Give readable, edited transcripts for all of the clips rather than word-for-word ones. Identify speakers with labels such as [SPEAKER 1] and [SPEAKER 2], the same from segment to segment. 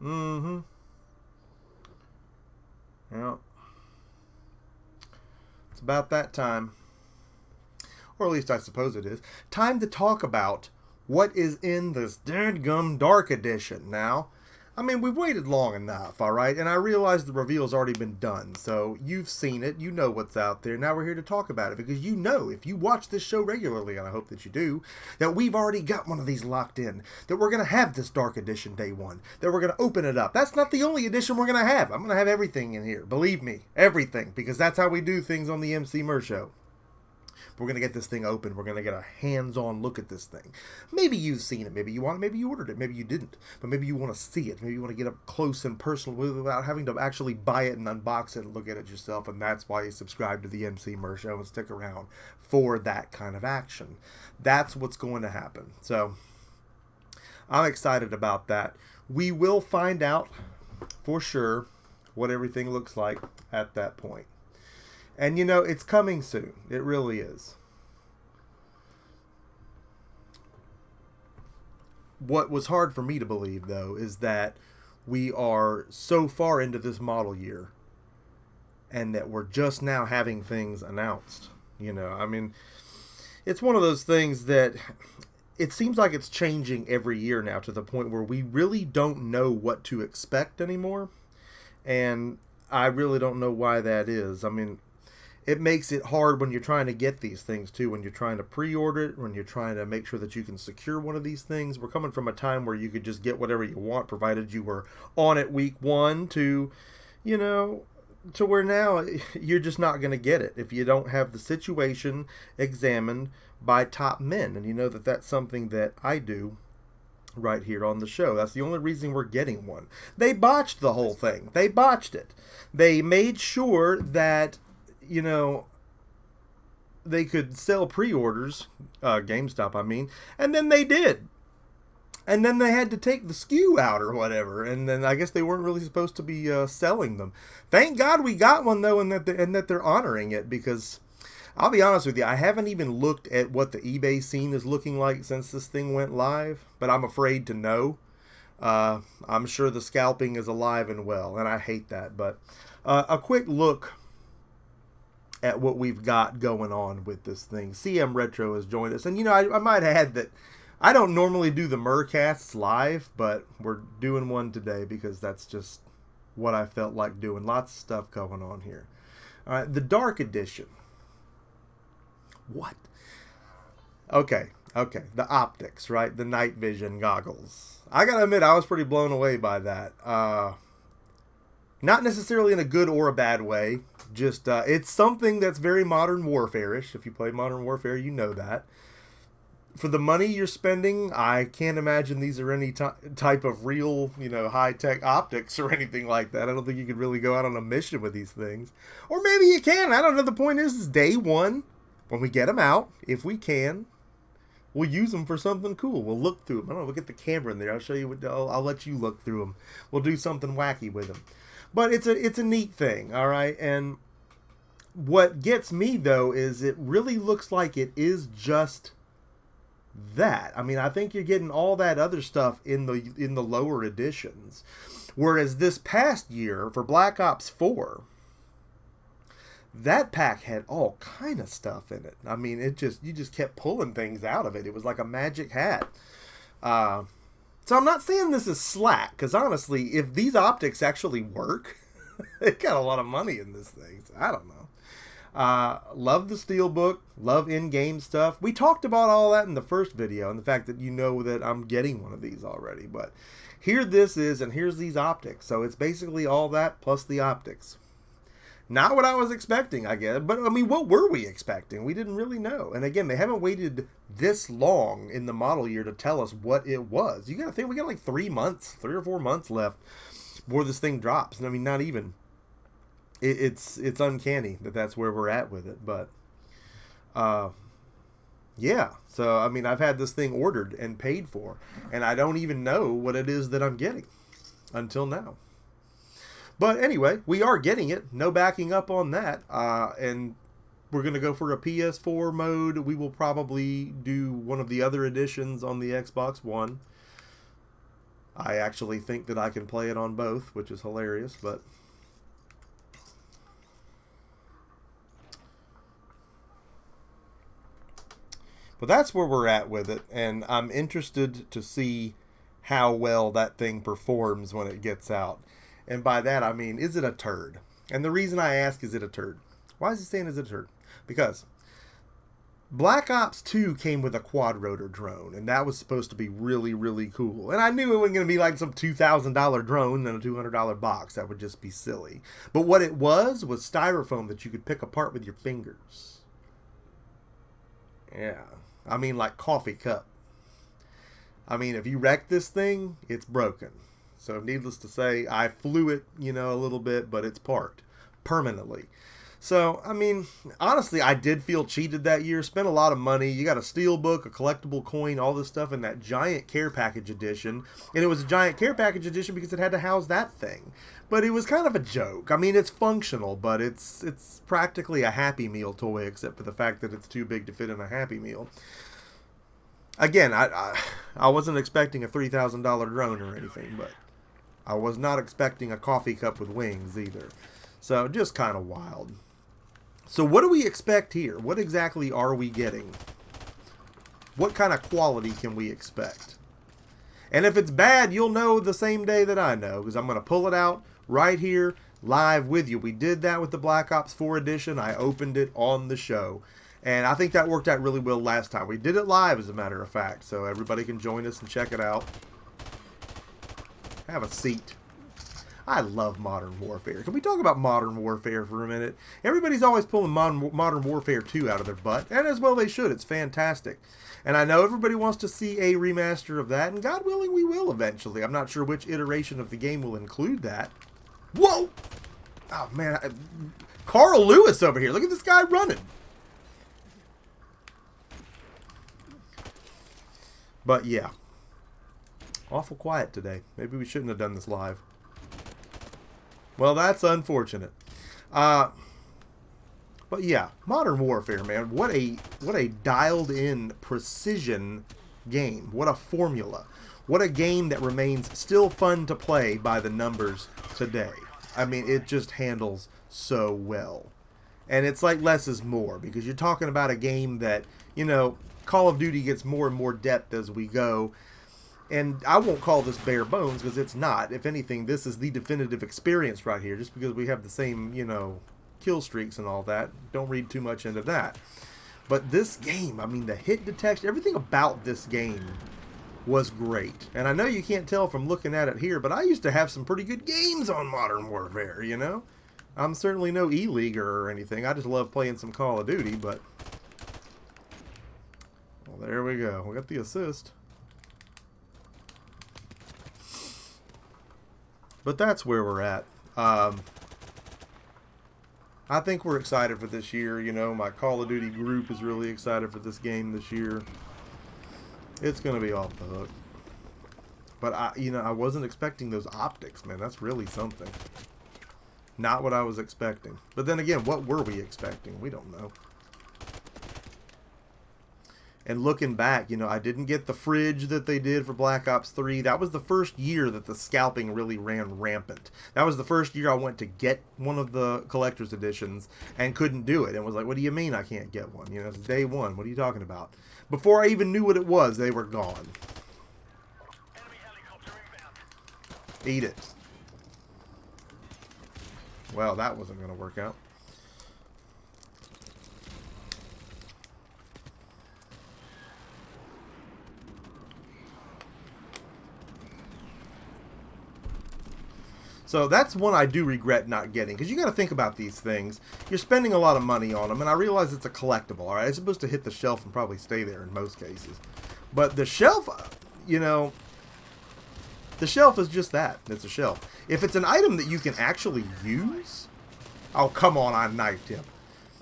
[SPEAKER 1] Mm-hmm. Yeah. It's about that time. Or at least I suppose it is. Time to talk about what is in this dadgum Dark Edition. Now, I mean, we've waited long enough, alright? And I realize the reveal's already been done, so you've seen it, you know what's out there. Now we're here to talk about it, because you know, if you watch this show regularly, and I hope that you do, that we've already got one of these locked in. That we're going to have this Dark Edition day one. That we're going to open it up. That's not the only edition we're going to have. I'm going to have everything in here. Believe me, everything. Because that's how we do things on the Emceemur show. We're going to get this thing open. We're going to get a hands-on look at this thing. Maybe you've seen it. Maybe you want it. Maybe you ordered it. Maybe you didn't. But maybe you want to see it. Maybe you want to get up close and personal without having to actually buy it and unbox it and look at it yourself. And that's why you subscribe to the Emceemur show and stick around for that kind of action. That's what's going to happen. So I'm excited about that. We will find out for sure what everything looks like at that point. And you know, it's coming soon. It really is. What was hard for me to believe, though, is that we are so far into this model year and that we're just now having things announced. You know, I mean, it's one of those things that it seems like it's changing every year now to the point where we really don't know what to expect anymore. And I really don't know why that is. I mean, it makes it hard when you're trying to get these things too, when you're trying to pre-order it, when you're trying to make sure that you can secure one of these things. We're coming from a time where you could just get whatever you want, provided you were on it week one, to, you know, to where now you're just not going to get it if you don't have the situation examined by top men. And you know that that's something that I do right here on the show. That's the only reason we're getting one. They botched the whole thing. They botched it. They made sure that, you know, they could sell pre-orders, GameStop I mean, and then they did. And then they had to take the SKU out or whatever, and then I guess they weren't really supposed to be selling them. Thank God we got one though, and that they're honoring it, because I'll be honest with you, I haven't even looked at what the eBay scene is looking like since this thing went live, but I'm afraid to know. I'm sure the scalping is alive and well, and I hate that, but a quick look at what we've got going on with this thing. CM Retro has joined us. And, you know, I might add that I don't normally do the Murcasts live, but we're doing one today because that's just what I felt like doing. Lots of stuff going on here. All right, the Dark Edition. What? Okay. The optics, right? The night vision goggles. I gotta admit, I was pretty blown away by that. Not necessarily in a good or a bad way. Just, it's something that's very Modern Warfare-ish. If you play Modern Warfare, you know that. For the money you're spending, I can't imagine these are any type of real, you know, high-tech optics or anything like that. I don't think you could really go out on a mission with these things. Or maybe you can. I don't know. The point is day one, when we get them out, if we can, we'll use them for something cool. We'll look through them. I don't know. We'll get the camera in there. I'll show you. I'll let you look through them. We'll do something wacky with them. But it's a neat thing, all right? And what gets me, though, is it really looks like it is just that. I mean, I think you're getting all that other stuff in the lower editions. Whereas this past year, for Black Ops 4, that pack had all kind of stuff in it. I mean, you just kept pulling things out of it. It was like a magic hat. So I'm not saying this is slack, because honestly, if these optics actually work, they got a lot of money in this thing. So I don't know. Love the Steelbook. Love in-game stuff. We talked about all that in the first video, and the fact that you know that I'm getting one of these already. But here this is, and here's these optics. So it's basically all that plus the optics. Not what I was expecting, I guess. But, I mean, what were we expecting? We didn't really know. And, again, they haven't waited this long in the model year to tell us what it was. You got to think we got like 3 or 4 months left before this thing drops. And, I mean, not even. It's uncanny that that's where we're at with it. But, yeah. So, I mean, I've had this thing ordered and paid for. And I don't even know what it is that I'm getting until now. But anyway, we are getting it. No backing up on that. And we're going to go for a PS4 mode. We will probably do one of the other editions on the Xbox One. I actually think that I can play it on both, which is hilarious, but that's where we're at with it, and I'm interested to see how well that thing performs when it gets out. And by that I mean, is it a turd? And the reason I ask, is it a turd? Why is he saying is it a turd? Because Black Ops 2 came with a quadrotor drone, and that was supposed to be really, really cool. And I knew it wasn't going to be like some $2,000 drone and a $200 box. That would just be silly. But what it was styrofoam that you could pick apart with your fingers. Yeah. I mean, like coffee cup. I mean, if you wreck this thing, it's broken. So needless to say, I flew it, you know, a little bit, but it's parked permanently. So, I mean, honestly, I did feel cheated that year. Spent a lot of money. You got a steelbook, a collectible coin, all this stuff in that giant care package edition. And it was a giant care package edition because it had to house that thing. But it was kind of a joke. I mean, it's functional, but it's practically a Happy Meal toy, except for the fact that it's too big to fit in a Happy Meal. Again, I wasn't expecting a $3,000 drone or anything, but I was not expecting a coffee cup with wings either. So, just kind of wild. So what do we expect here? What exactly are we getting? What kind of quality can we expect? And if it's bad, you'll know the same day that I know, because I'm going to pull it out right here live with you. We did that with the Black Ops 4 edition. I opened it on the show. And I think that worked out really well last time. We did it live, as a matter of fact, so everybody can join us and check it out. Have a seat. I love Modern Warfare. Can we talk about Modern Warfare for a minute? Everybody's always pulling Modern Warfare 2 out of their butt, and as well they should. It's fantastic. And I know everybody wants to see a remaster of that, and God willing, we will eventually. I'm not sure which iteration of the game will include that. Whoa! Oh, man. Carl Lewis over here. Look at this guy running. But, yeah. Awful quiet today. Maybe we shouldn't have done this live. Well, that's unfortunate. But yeah, Modern Warfare, man. What a dialed-in precision game. What a formula. What a game that remains still fun to play by the numbers today. I mean, it just handles so well. And it's like less is more, because you're talking about a game that, you know, Call of Duty gets more and more depth as we go. And I won't call this bare bones, because it's not. If anything, this is the definitive experience right here, just because we have the same, you know, kill streaks and all that. Don't read too much into that. But this game, I mean, the hit detection, everything about this game was great. And I know you can't tell from looking at it here, but I used to have some pretty good games on Modern Warfare, you know? I'm certainly no E-leaguer or anything. I just love playing some Call of Duty, but... Well, there we go. We got the assist. But that's where we're at. I think we're excited for this year. You know, my Call of Duty group is really excited for this game this year. It's going to be off the hook. But, I wasn't expecting those optics, man. That's really something. Not what I was expecting. But then again, what were we expecting? We don't know. And looking back, you know, I didn't get the fridge that they did for Black Ops 3. That was the first year that the scalping really ran rampant. That was the first year I went to get one of the collector's editions and couldn't do it. And was like, what do you mean I can't get one? You know, it's day one. What are you talking about? Before I even knew what it was, they were gone. Eat it. Well, that wasn't going to work out. So that's one I do regret not getting, because you got to think about these things. You're spending a lot of money on them, and I realize it's a collectible, all right? It's supposed to hit the shelf and probably stay there in most cases. But the shelf, you know, the shelf is just that. It's a shelf. If it's an item that you can actually use... Oh, come on, I knifed him.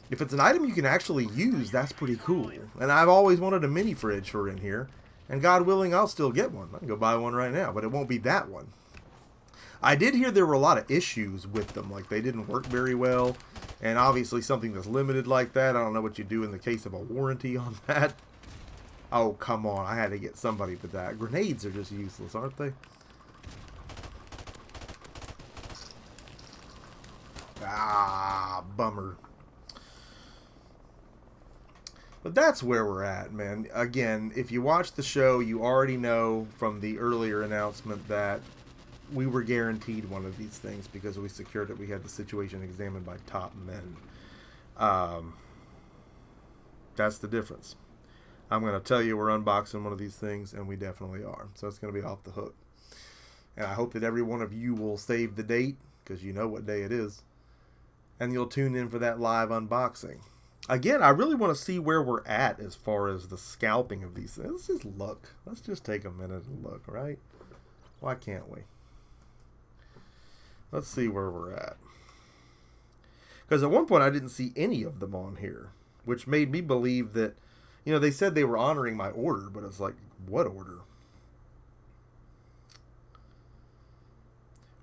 [SPEAKER 1] If it's an item you can actually use, that's pretty cool. And I've always wanted a mini fridge for in here. And God willing, I'll still get one. I can go buy one right now, but it won't be that one. I did hear there were a lot of issues with them, like they didn't work very well, and obviously something that's limited like that, I don't know what you do in the case of a warranty on that. Oh, come on, I had to get somebody for that. Grenades are just useless, aren't they? Ah, bummer. But that's where we're at, man. Again, if you watch the show, you already know from the earlier announcement that we were guaranteed one of these things because we secured it. We had the situation examined by top men. That's the difference. I'm going to tell you we're unboxing one of these things, and we definitely are. So it's going to be off the hook. And I hope that every one of you will save the date, because you know what day it is. And you'll tune in for that live unboxing. Again, I really want to see where we're at as far as the scalping of these things. Let's just look. Let's just take a minute and look, right? Why can't we? Let's see where we're at. Because at one point I didn't see any of them on here, which made me believe that, you know, they said they were honoring my order, but it's like, what order?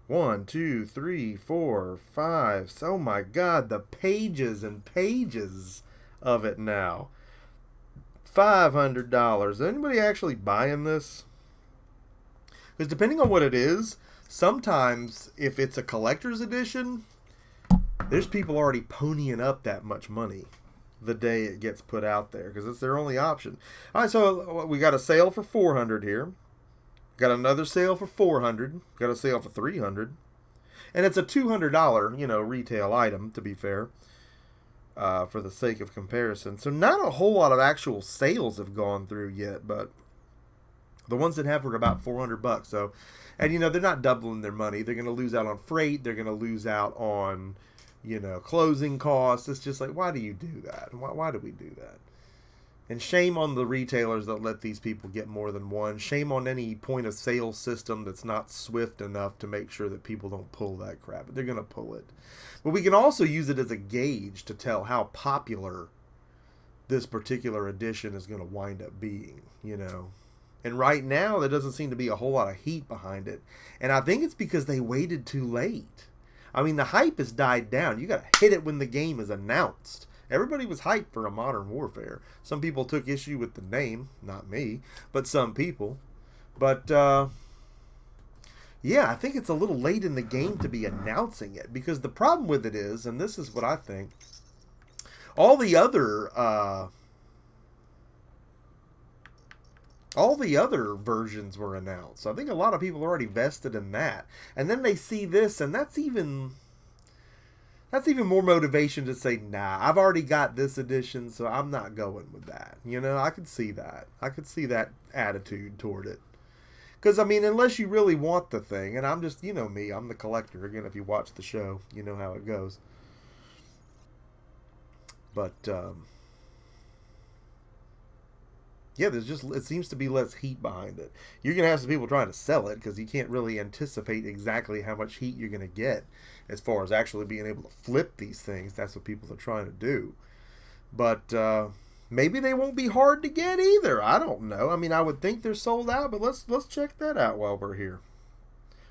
[SPEAKER 1] 1, 2, 3, 4, 5. Oh my God, the pages and pages of it now. $500. Anybody actually buying this? Because depending on what it is, sometimes if it's a collector's edition, there's people already ponying up that much money the day it gets put out there because it's their only option. All right, so we got a sale for $400 here. Got another sale for $400. Got a sale for $300. And it's a $200, you know, retail item, to be fair, for the sake of comparison. So not a whole lot of actual sales have gone through yet, but the ones that have were about $400. So, and you know, they're not doubling their money. They're going to lose out on freight. They're going to lose out on, you know, closing costs. It's just like, why do you do that? Why do we do that? And shame on the retailers that let these people get more than one. Shame on any point of sale system that's not swift enough to make sure that people don't pull that crap. But they're going to pull it. But we can also use it as a gauge to tell how popular this particular edition is going to wind up being, you know. And right now, there doesn't seem to be a whole lot of heat behind it. And I think it's because they waited too late. I mean, the hype has died down. You got to hit it when the game is announced. Everybody was hyped for a Modern Warfare. Some people took issue with the name, not me, but some people. But, yeah, I think it's a little late in the game to be announcing it. Because the problem with it is, and this is what I think, all the other versions were announced. I think a lot of people are already vested in that. And then they see this, and that's even more motivation to say, nah, I've already got this edition, so I'm not going with that. You know, I could see that. I could see that attitude toward it. Because, I mean, unless you really want the thing, and I'm just, you know me, I'm the collector. Again, if you watch the show, you know how it goes. But, yeah, it seems to be less heat behind it. You're going to have some people trying to sell it because you can't really anticipate exactly how much heat you're going to get as far as actually being able to flip these things. That's what people are trying to do. But maybe they won't be hard to get either. I don't know. I mean, I would think they're sold out, but let's check that out while we're here.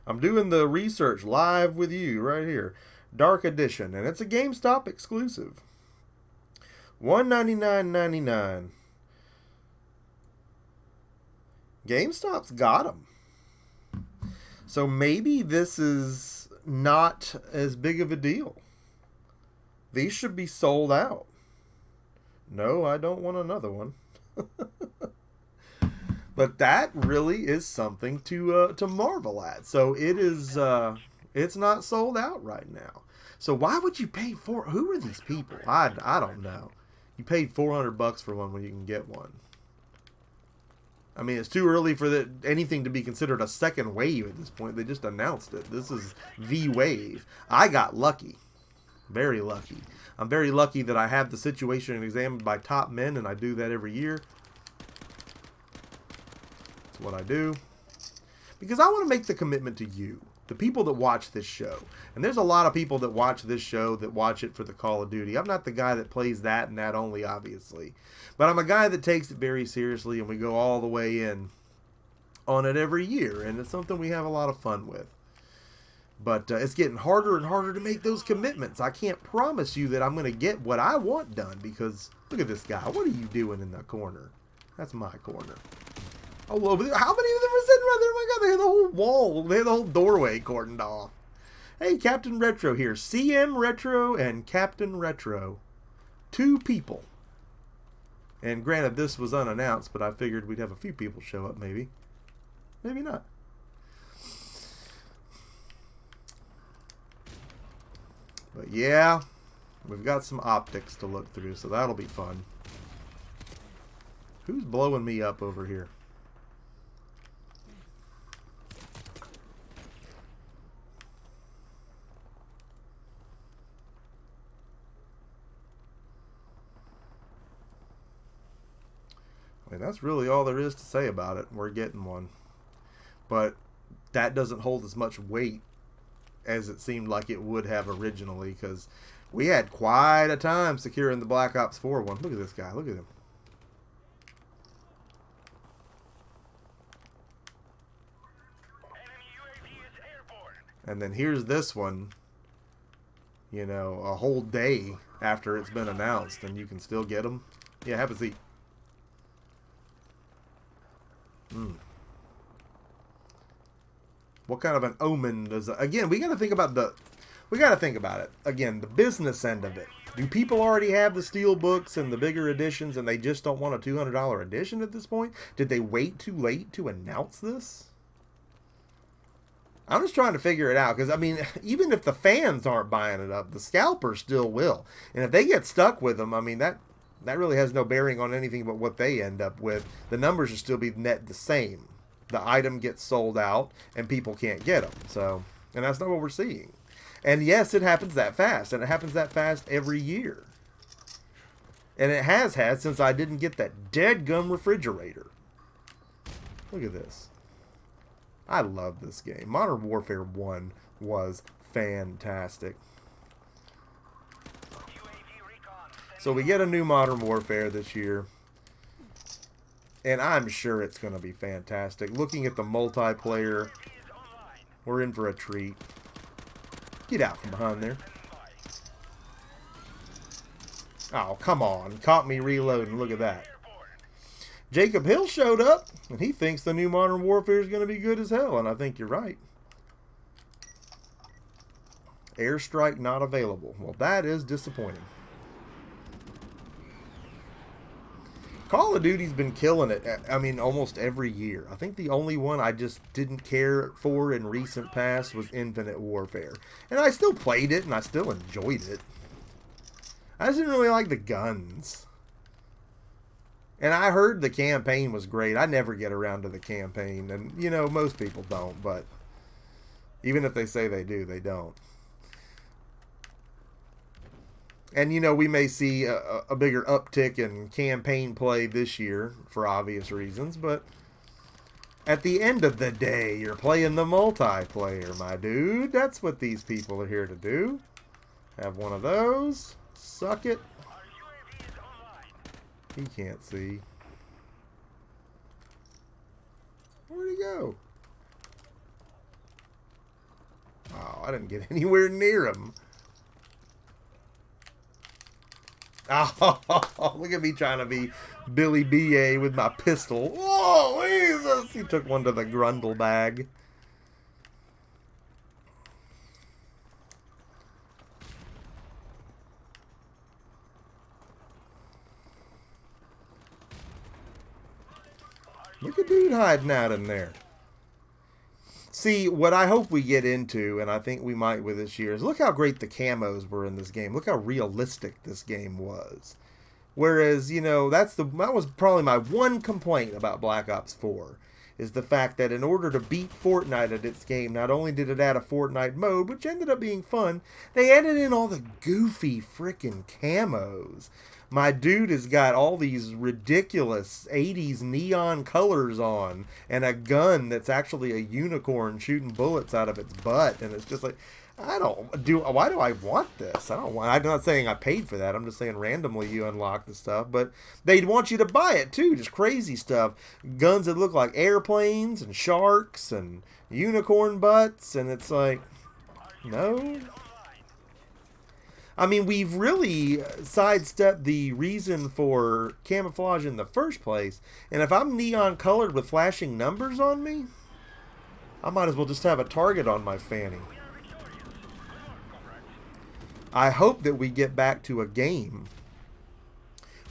[SPEAKER 1] I'm doing the research live with you right here. Dark Edition, and it's a GameStop exclusive. $199.99. GameStop's got them. So maybe this is not as big of a deal. These should be sold out. No, I don't want another one. But that really is something to marvel at. So it is. It's not sold out right now. So why would you pay for? Who are these people? I don't know. You paid $400 for one when you can get one. I mean, it's too early for anything to be considered a second wave at this point. They just announced it. This is the wave. I got lucky. Very lucky. I'm very lucky that I have the situation examined by top men, and I do that every year. That's what I do. Because I want to make the commitment to you, the people that watch this show. And there's a lot of people that watch this show that watch it for the Call of Duty. I'm not the guy that plays that and that only, obviously. But I'm a guy that takes it very seriously, and we go all the way in on it every year. And it's something we have a lot of fun with. But it's getting harder and harder to make those commitments. I can't promise you that I'm going to get what I want done, because look at this guy. What are you doing in the corner? That's my corner. Oh, how many of them are sitting right there? Oh my God, they had the whole wall. They had the whole doorway cordoned off. Hey, Captain Retro here. CM Retro and Captain Retro. 2 people. And granted, this was unannounced, but I figured we'd have a few people show up, maybe. Maybe not. But yeah, we've got some optics to look through, so that'll be fun. Who's blowing me up over here? I mean, that's really all there is to say about it. We're getting one. But that doesn't hold as much weight as it seemed like it would have originally, because we had quite a time securing the Black Ops 4 one. Look at this guy. Look at him. And then here's this one, you know, a whole day after it's been announced, and you can still get them. Yeah, have a seat. What kind of an omen does that? Again, we got to think about it. Again, the business end of it. Do people already have the steel books and the bigger editions, and they just don't want a $200 edition at this point? Did they wait too late to announce this? I'm just trying to figure it out, because, I mean, even if the fans aren't buying it up, the scalpers still will. And if they get stuck with them, I mean, that really has no bearing on anything but what they end up with. The numbers will still be net the same. The item gets sold out, and people can't get them. So, and that's not what we're seeing. And yes, it happens that fast, and it happens that fast every year. And it has had since I didn't get that dead gum refrigerator. Look at this. I love this game. Modern Warfare 1 was fantastic. So we get a new Modern Warfare this year, and I'm sure it's going to be fantastic. Looking at the multiplayer, we're in for a treat. Get out from behind there. Oh, come on. Caught me reloading. Look at that. Jacob Hill showed up, and he thinks the new Modern Warfare is going to be good as hell, and I think you're right. Airstrike not available. Well, that is disappointing. Call of Duty's been killing it, I mean, almost every year. I think the only one I just didn't care for in recent past was Infinite Warfare. And I still played it, and I still enjoyed it. I just didn't really like the guns. And I heard the campaign was great. I never get around to the campaign. And, you know, most people don't. But even if they say they do, they don't. And, you know, we may see a bigger uptick in campaign play this year for obvious reasons. But at the end of the day, you're playing the multiplayer, my dude. That's what these people are here to do. Have one of those. Suck it. He can't see. Where'd he go? Oh, I didn't get anywhere near him. Oh, look at me trying to be Billy B.A. with my pistol. Oh, Jesus! He took one to the grundle bag. Look at dude hiding out in there. See, what I hope we get into, and I think we might with this year, is look how great the camos were in this game. Look how realistic this game was. Whereas, you know, that was probably my one complaint about Black Ops 4, is the fact that in order to beat Fortnite at its game, not only did it add a Fortnite mode, which ended up being fun, they added in all the goofy freaking camos. My dude has got all these ridiculous 80s neon colors on and a gun that's actually a unicorn shooting bullets out of its butt. And it's just like, why do I want this? I'm not saying I paid for that. I'm just saying randomly you unlock the stuff. But they'd want you to buy it too. Just crazy stuff. Guns that look like airplanes and sharks and unicorn butts. And it's like, no. I mean, we've really sidestepped the reason for camouflage in the first place. And if I'm neon colored with flashing numbers on me, I might as well just have a target on my fanny. I hope that we get back to a game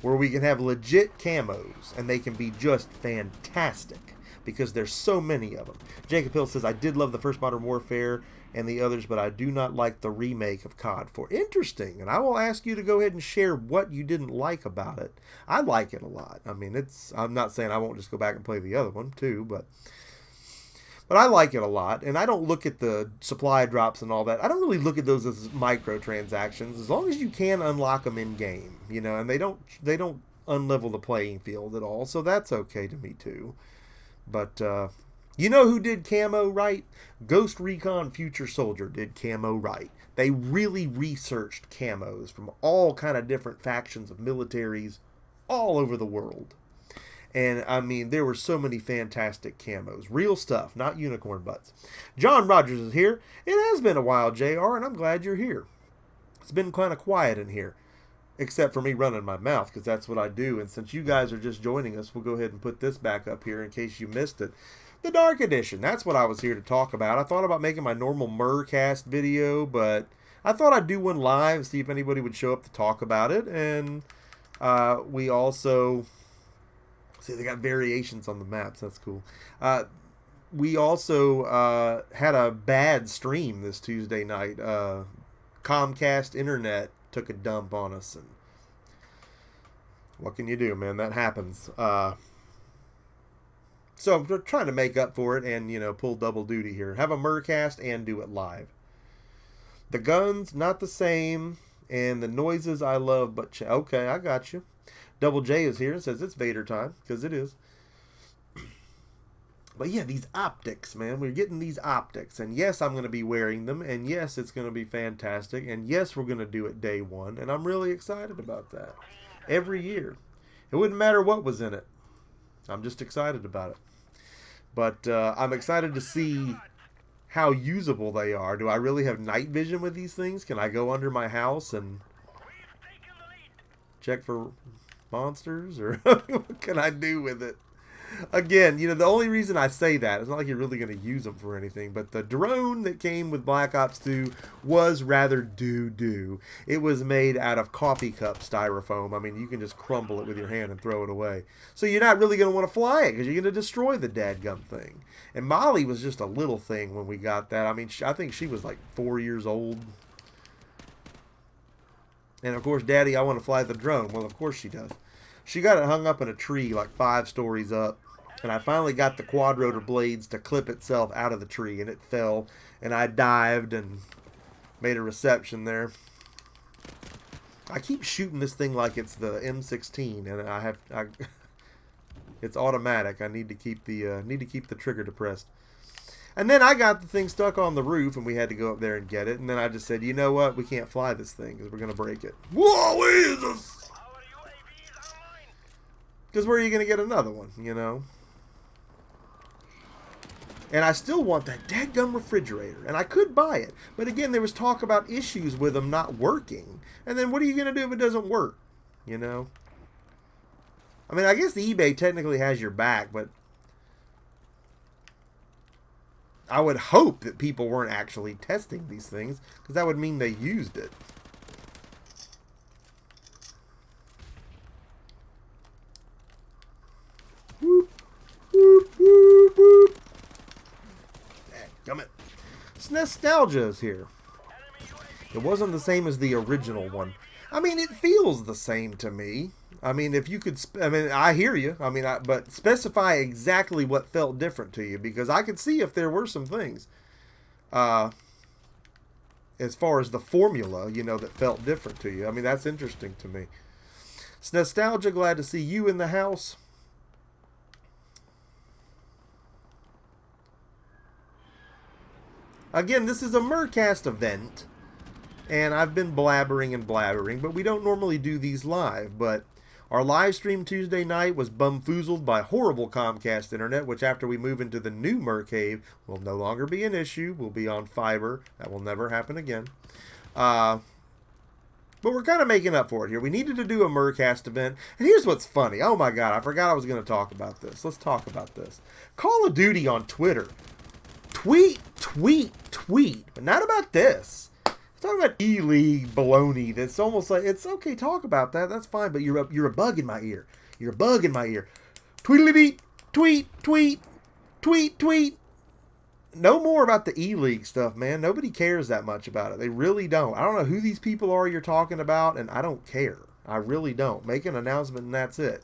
[SPEAKER 1] where we can have legit camos and they can be just fantastic, because there's so many of them. Jacob Hill says, I did love the first Modern Warfare and the others, but I do not like the remake of COD 4. Interesting, and I will ask you to go ahead and share what you didn't like about it. I like it a lot. I mean, I'm not saying I won't just go back and play the other one too, but I like it a lot, and I don't look at the supply drops and all that. I don't really look at those as microtransactions, as long as you can unlock them in game, you know, and they don't unlevel the playing field at all, so that's okay to me too. But you know who did camo right? Ghost Recon Future Soldier did camo right. They really researched camos from all kind of different factions of militaries all over the world. And, I mean, there were so many fantastic camos. Real stuff, not unicorn butts. John Rogers is here. It has been a while, JR, and I'm glad you're here. It's been kind of quiet in here, except for me running my mouth, because that's what I do. And since you guys are just joining us, we'll go ahead and put this back up here in case you missed it. The Dark Edition, that's what I was here to talk about. I thought about making my normal Murcast video, but I thought I'd do one live, see if anybody would show up to talk about it. And we also... See, they got variations on the maps. That's cool. We also had a bad stream this Tuesday night. Comcast internet took a dump on us, and what can you do, man? That happens. So I'm trying to make up for it and, you know, pull double duty here. Have a Murcast and do it live. The guns, not the same, and the noises I love, but... Okay, I got you. Double J is here and says it's Vader time, because it is. But yeah, these optics, man. We're getting these optics. And yes, I'm going to be wearing them. And yes, it's going to be fantastic. And yes, we're going to do it day one. And I'm really excited about that. Every year. It wouldn't matter what was in it. I'm just excited about it. But I'm excited to see how usable they are. Do I really have night vision with these things? Can I go under my house and check for... monsters, or what can I do with it? Again, you know, the only reason I say that, it's not like you're really going to use them for anything, but the drone that came with Black Ops 2 was rather doo-doo. It was made out of coffee cup styrofoam. I mean, you can just crumble it with your hand and throw it away. So you're not really going to want to fly it, because you're going to destroy the dadgum thing. And Molly was just a little thing when we got that. I mean, I think she was like 4 years old. And of course, Daddy, I want to fly the drone. Well, of course she does. She got it hung up in a tree like 5 stories up. And I finally got the quadrotor blades to clip itself out of the tree. And it fell. And I dived and made a reception there. I keep shooting this thing like it's the M16. And it's automatic. I need to keep the trigger depressed. And then I got the thing stuck on the roof, and we had to go up there and get it. And then I just said, you know what? We can't fly this thing because we're going to break it. Whoa, Jesus! Because where are you going to get another one, you know? And I still want that dadgum refrigerator. And I could buy it. But again, there was talk about issues with them not working. And then what are you going to do if it doesn't work? You know? I mean, I guess the eBay technically has your back, but... I would hope that people weren't actually testing these things, because that would mean they used it. Whoop, whoop, whoop, whoop. Come it. Nostalgia is here. It wasn't the same as the original one. I mean, it feels the same to me. I mean, if you could, I hear you. I mean, but specify exactly what felt different to you, because I could see if there were some things, as far as the formula, you know, that felt different to you. I mean, that's interesting to me. It's Nostalgia, glad to see you in the house. Again, this is a Murcast event, and I've been blabbering and blabbering, but we don't normally do these live, but... Our live stream Tuesday night was bumfoozled by horrible Comcast internet, which after we move into the new Murcave will no longer be an issue. We'll be on fiber. That will never happen again. But we're kind of making up for it here. We needed to do a Murcast event. And here's what's funny. Oh my God, I forgot I was going to talk about this. Let's talk about this. Call of Duty on Twitter. Tweet. But not about this. Talking about E-League baloney. That's almost like, it's okay, talk about that. That's fine, but you're a bug in my ear. You're a bug in my ear. Tweedledee, tweet, tweet, tweet, tweet. No more about the E-League stuff, man. Nobody cares that much about it. They really don't. I don't know who these people are you're talking about, and I don't care. I really don't. Make an announcement, and that's it.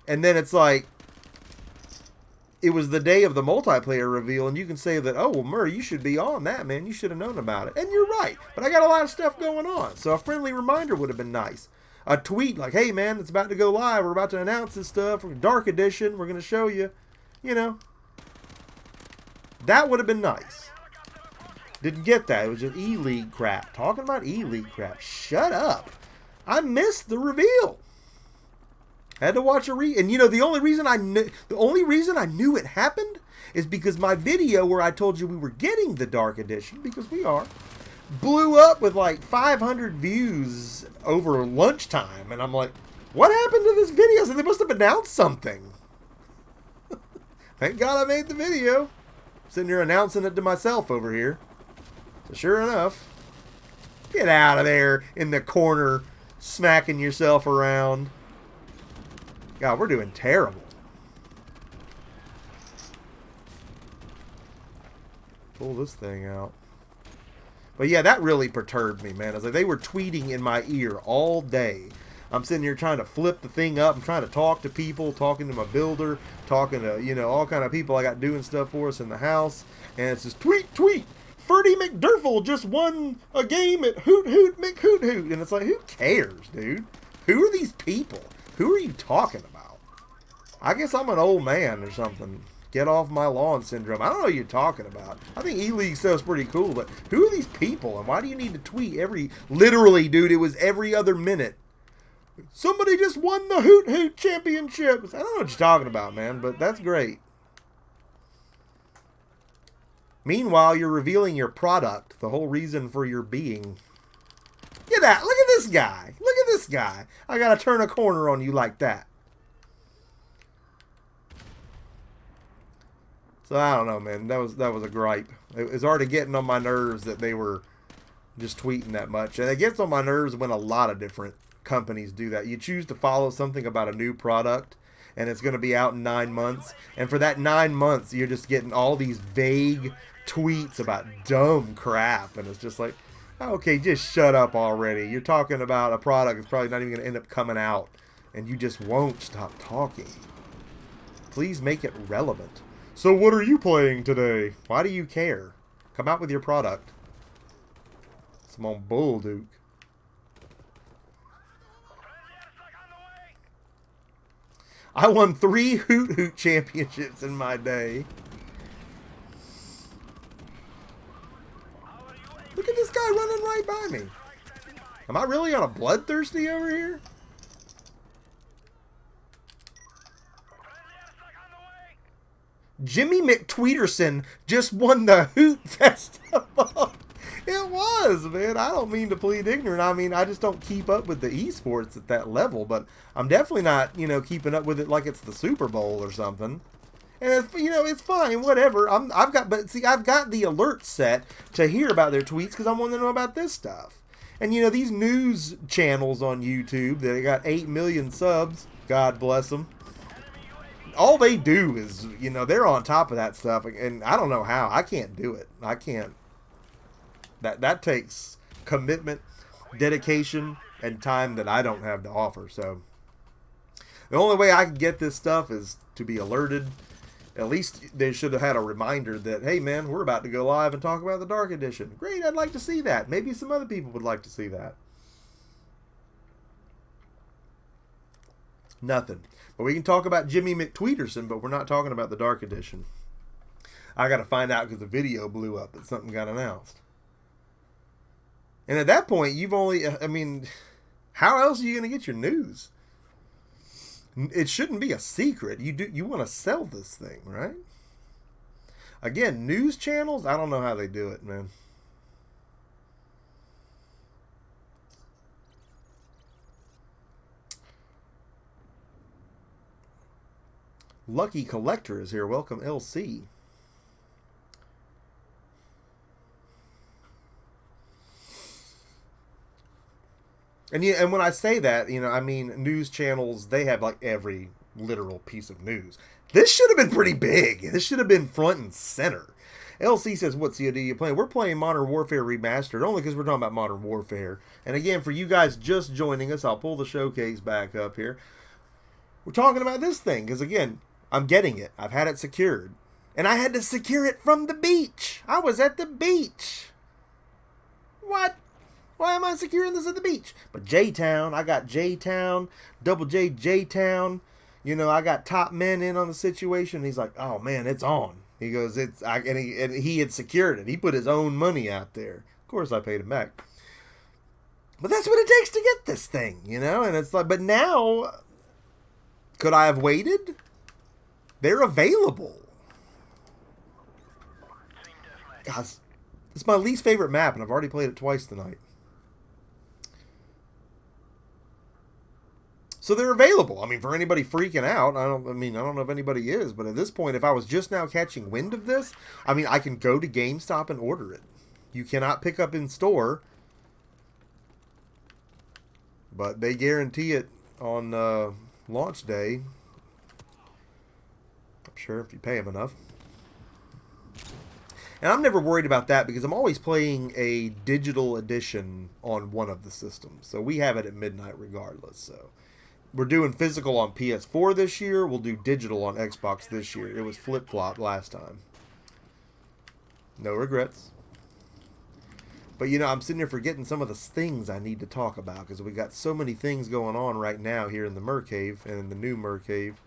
[SPEAKER 1] And then it's like, it was the day of the multiplayer reveal, and you can say that, oh, well, Mur, you should be on that, man. You should have known about it. And you're right. But I got a lot of stuff going on, so a friendly reminder would have been nice. A tweet like, hey, man, it's about to go live. We're about to announce this stuff. Dark Edition. We're going to show you. You know. That would have been nice. Didn't get that. It was just E-League crap. Talking about E-League crap. Shut up. I missed the reveal. Had to watch and you know, the only reason I knew it happened is because my video where I told you we were getting the Dark Edition, because we are, blew up with like 500 views over lunchtime, and I'm like, what happened to this video? So they must have announced something. Thank God I made the video. Sitting here announcing it to myself over here. So sure enough, get out of there in the corner, smacking yourself around. God, we're doing terrible. Pull this thing out. But yeah, that really perturbed me, man. It's like they were tweeting in my ear all day. I'm sitting here trying to flip the thing up. I'm trying to talk to people, talking to my builder, talking to, you know, all kind of people I got doing stuff for us in the house. And it's just tweet, tweet. Ferdy McDurfle just won a game at Hoot Hoot McHoot Hoot. And it's like, who cares, dude? Who are these people? Who are you talking about? I guess I'm an old man or something. Get off my lawn syndrome. I don't know what you're talking about. I think E-League stuff's pretty cool, but who are these people? And why do you need to tweet literally, dude, it was every other minute. Somebody just won the Hoot Hoot Championships. I don't know what you're talking about, man, but that's great. Meanwhile, you're revealing your product, the whole reason for your being. Get out. Look at this guy. Look at this guy. I got to turn a corner on you like that. So I don't know, man. That was a gripe. It was already getting on my nerves that they were just tweeting that much. And it gets on my nerves when a lot of different companies do that. You choose to follow something about a new product, and it's going to be out in 9 months. And for that 9 months, you're just getting all these vague tweets about dumb crap. And it's just like, okay, just shut up already. You're talking about a product that's probably not even going to end up coming out, and you just won't stop talking. Please make it relevant. So what are you playing today? Why do you care? Come out with your product. Some on bull, Duke. I won 3 Hoot Hoot championships in my day. Look at this guy running right by me. Am I really on a bloodthirsty over here? Jimmy McTweeterson just won the Hoot Festival. It was, man. I don't mean to plead ignorant. I mean, I just don't keep up with the esports at that level. But I'm definitely not, you know, keeping up with it like it's the Super Bowl or something. And it's, you know, it's fine, whatever. I've got the alert set to hear about their tweets because I want to know about this stuff. And you know, these news channels on YouTube that got 8 million subs, God bless them. All they do is, you know, they're on top of that stuff, and I don't know how. I can't do it. I can't. That takes commitment, dedication, and time that I don't have to offer. So the only way I can get this stuff is to be alerted. At least they should have had a reminder that, hey, man, we're about to go live and talk about the Dark Edition. Great, I'd like to see that. Maybe some other people would like to see that. Nothing. But we can talk about Jimmy McTweeterson, but we're not talking about the Dark Edition. I got to find out because the video blew up that something got announced. And at that point, you've only, I mean, how else are you going to get your news? It shouldn't be a secret. You want to sell this thing, right? Again, news channels, I don't know how they do it, man. Lucky Collector is here. Welcome, LC. And when I say that, I mean news channels, they have like every literal piece of news. This should have been pretty big. This should have been front and center. LC says, what COD are you playing? We're playing Modern Warfare Remastered, only because we're talking about Modern Warfare. And again, for you guys just joining us, I'll pull the showcase back up here. We're talking about this thing, because again, I'm getting it. I've had it secured. And I had to secure it from the beach. I was at the beach. What? Why am I securing this at the beach? But J-Town, I got J-Town, Double J, J-Town. I got top men in on the situation. He's like, oh man, it's on. He goes, and he had secured it. He put his own money out there. Of course, I paid him back. But that's what it takes to get this thing, And it's like, but now, could I have waited? They're available. Guys, it's my least favorite map, and I've already played it twice tonight. So they're available. I mean, for anybody freaking out, I don't know if anybody is, but at this point, if I was just now catching wind of this, I can go to GameStop and order it. You cannot pick up in store, but they guarantee it on launch day. I'm sure if you pay them enough. And I'm never worried about that because I'm always playing a digital edition on one of the systems. So we have it at midnight regardless. So we're doing physical on PS4 this year. We'll do digital on Xbox this year. It was flip-flop last time. No regrets. But, I'm sitting here forgetting some of the things I need to talk about because we got so many things going on right now here in the Mur Cave and in the new Mur Cave.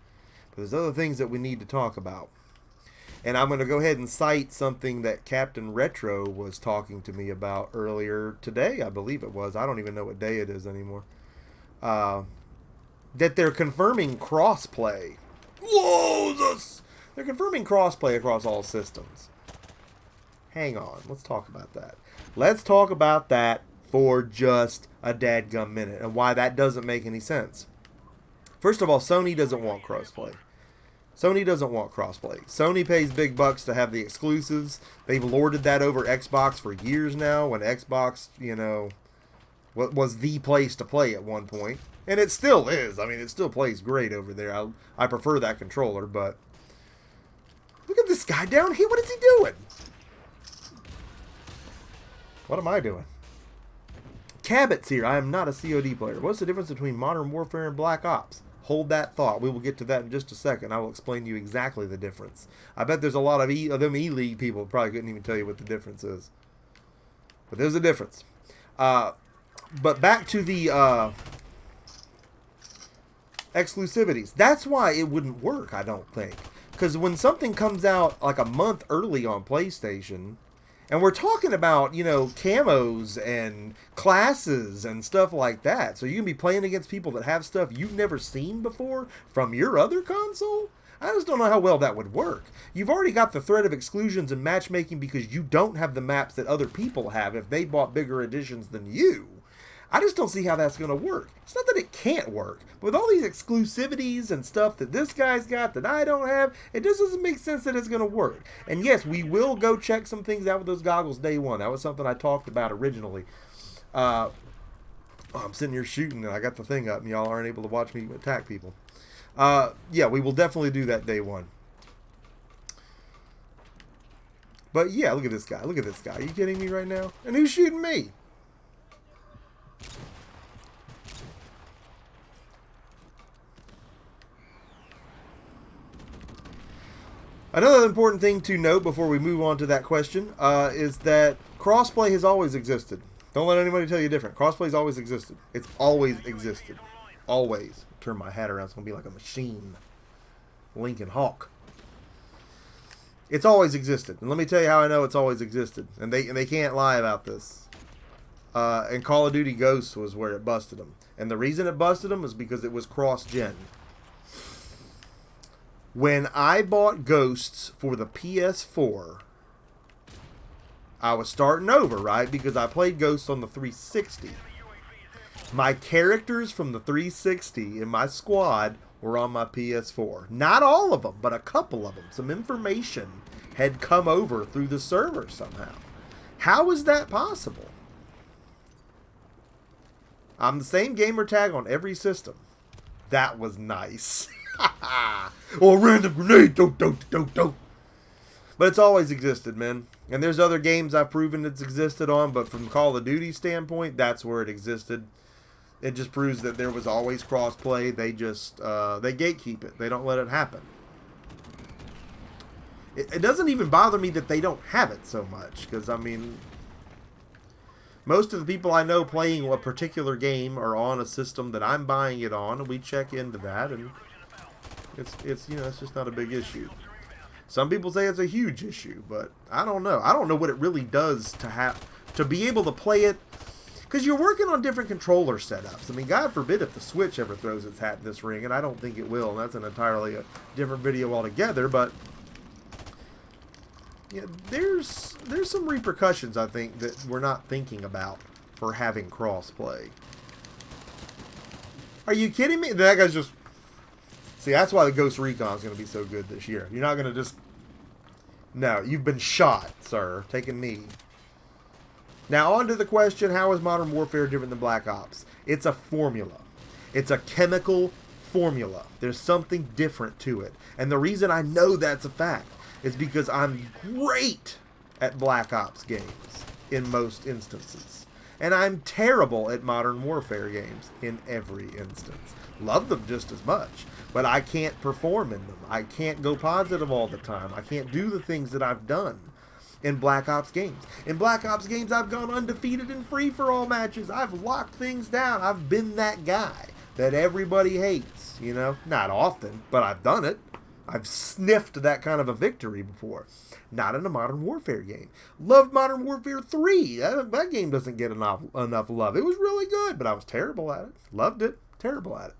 [SPEAKER 1] But there's other things that we need to talk about. And I'm going to go ahead and cite something that Captain Retro was talking to me about earlier today, I believe it was. I don't even know what day it is anymore. That they're confirming crossplay. Whoa! They're confirming crossplay across all systems. Hang on. Let's talk about that. Let's talk about that for just a dadgum minute and why that doesn't make any sense. First of all, Sony doesn't want crossplay. Sony doesn't want crossplay. Sony pays big bucks to have the exclusives. They've lorded that over Xbox for years now when Xbox, was the place to play at one point. And it still is. I mean, it still plays great over there. I prefer that controller, but look at this guy down here. What is he doing? What am I doing? Cabot's here. I am not a COD player. What's the difference between Modern Warfare and Black Ops? Hold that thought. We will get to that in just a second. I will explain to you exactly the difference. I bet there's a lot of them E-League people who probably couldn't even tell you what the difference is. But there's a difference. But back to the exclusivities. That's why it wouldn't work, I don't think. Because when something comes out like a month early on PlayStation, and we're talking about, camos and classes and stuff like that. So you can be playing against people that have stuff you've never seen before from your other console? I just don't know how well that would work. You've already got the threat of exclusions and matchmaking because you don't have the maps that other people have if they bought bigger editions than you. I just don't see how that's going to work. It's not that it can't work. But with all these exclusivities and stuff that this guy's got that I don't have, it just doesn't make sense that it's going to work. And yes, we will go check some things out with those goggles day one. That was something I talked about originally. I'm sitting here shooting and I got the thing up and y'all aren't able to watch me attack people. Yeah, we will definitely do that day one. But yeah, look at this guy. Look at this guy. Are you kidding me right now? And who's shooting me? Another important thing to note before we move on to that question is that crossplay has always existed. Don't let anybody tell you different. Crossplay has always existed. It's always existed. Always. Turn my hat around. It's going to be like a machine. Lincoln Hawk. It's always existed. And let me tell you how I know it's always existed. And they can't lie about this. And Call of Duty Ghosts was where it busted them. And the reason it busted them is because it was cross-gen. When I bought Ghosts for the PS4, I was starting over, right? Because I played Ghosts on the 360. My characters from the 360 in my squad were on my PS4. Not all of them, but a couple of them. Some information had come over through the server somehow. How is that possible? I'm the same gamer tag on every system. That was nice. Oh, random grenade. Don't. But it's always existed, man. And there's other games I've proven it's existed on, but from Call of Duty standpoint, that's where it existed. It just proves that there was always crossplay. They just, they gatekeep it. They don't let it happen. It doesn't even bother me that they don't have it so much. Because, I mean, most of the people I know playing a particular game are on a system that I'm buying it on. And we check into that. And it's you know, it's just not a big issue. Some people say it's a huge issue. But I don't know. I don't know what it really does to be able to play it. Because you're working on different controller setups. I mean, God forbid if the Switch ever throws its hat in this ring, and I don't think it will, and that's an entirely different video altogether, but yeah, there's some repercussions, I think, that we're not thinking about for having crossplay. Are you kidding me? That guy's just... See, that's why the Ghost Recon is going to be so good this year. You're not going to just... No, you've been shot, sir. Take a knee. Now, on to the question, how is Modern Warfare different than Black Ops? It's a formula. It's a chemical formula. There's something different to it. And the reason I know that's a fact is because I'm great at Black Ops games in most instances. And I'm terrible at Modern Warfare games in every instance. Love them just as much, but I can't perform in them. I can't go positive all the time. I can't do the things that I've done in Black Ops games. In Black Ops games, I've gone undefeated in free-for-all matches. I've locked things down. I've been that guy that everybody hates, you know? Not often, but I've done it. I've sniffed that kind of a victory before. Not in a Modern Warfare game. Loved Modern Warfare 3. That game doesn't get enough love. It was really good, but I was terrible at it. Loved it. Terrible at it.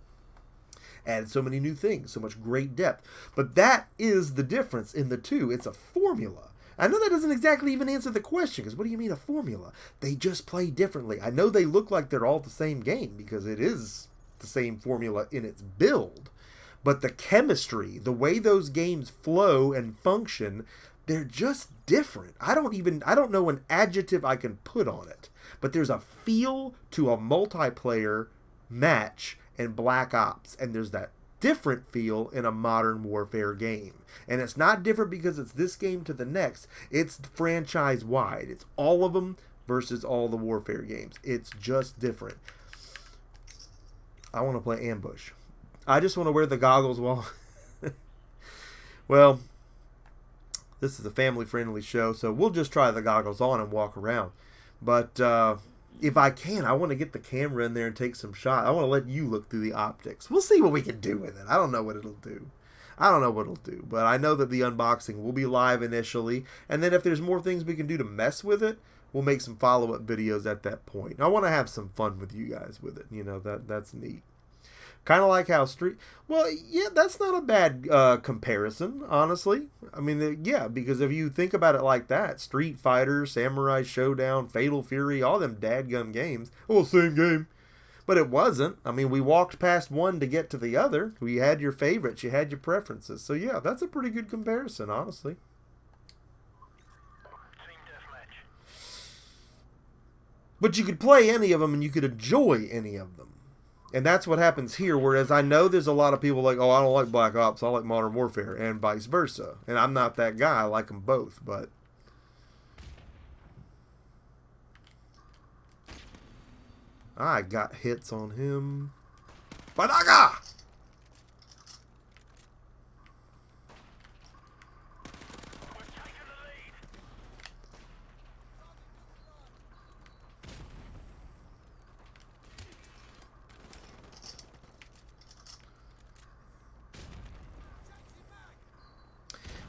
[SPEAKER 1] Added so many new things, so much great depth. But that is the difference in the two. It's a formula. I know that doesn't exactly even answer the question, because what do you mean a formula? They just play differently. I know they look like they're all the same game, because it is the same formula in its build. But the chemistry, the way those games flow and function, they're just different. I don't know an adjective I can put on it. But there's a feel to a multiplayer match in Black Ops, and there's that different feel in a Modern Warfare game. And it's not different because it's this game to the next. It's franchise-wide. It's all of them versus all the Warfare games. It's just different. I want to play Ambush. I just want to wear the goggles while... Well, this is a family-friendly show, so we'll just try the goggles on and walk around. But if I can, I want to get the camera in there and take some shots. I want to let you look through the optics. We'll see what we can do with it. I don't know what it'll do. But I know that the unboxing will be live initially, and then if there's more things we can do to mess with it, we'll make some follow-up videos at that point. I want to have some fun with you guys with it. You know, that's neat. Kind of like how Well, yeah, that's not a bad comparison, honestly. I mean, yeah, because if you think about it like that, Street Fighter, Samurai Showdown, Fatal Fury, all them dadgum games, well, same game. But it wasn't. I mean, we walked past one to get to the other. You had your favorites. You had your preferences. So, yeah, that's a pretty good comparison, honestly. But you could play any of them and you could enjoy any of them. And that's what happens here, whereas I know there's a lot of people like, oh, I don't like Black Ops, I like Modern Warfare, and vice versa. And I'm not that guy. I like them both, but... I got hits on him. Banaga!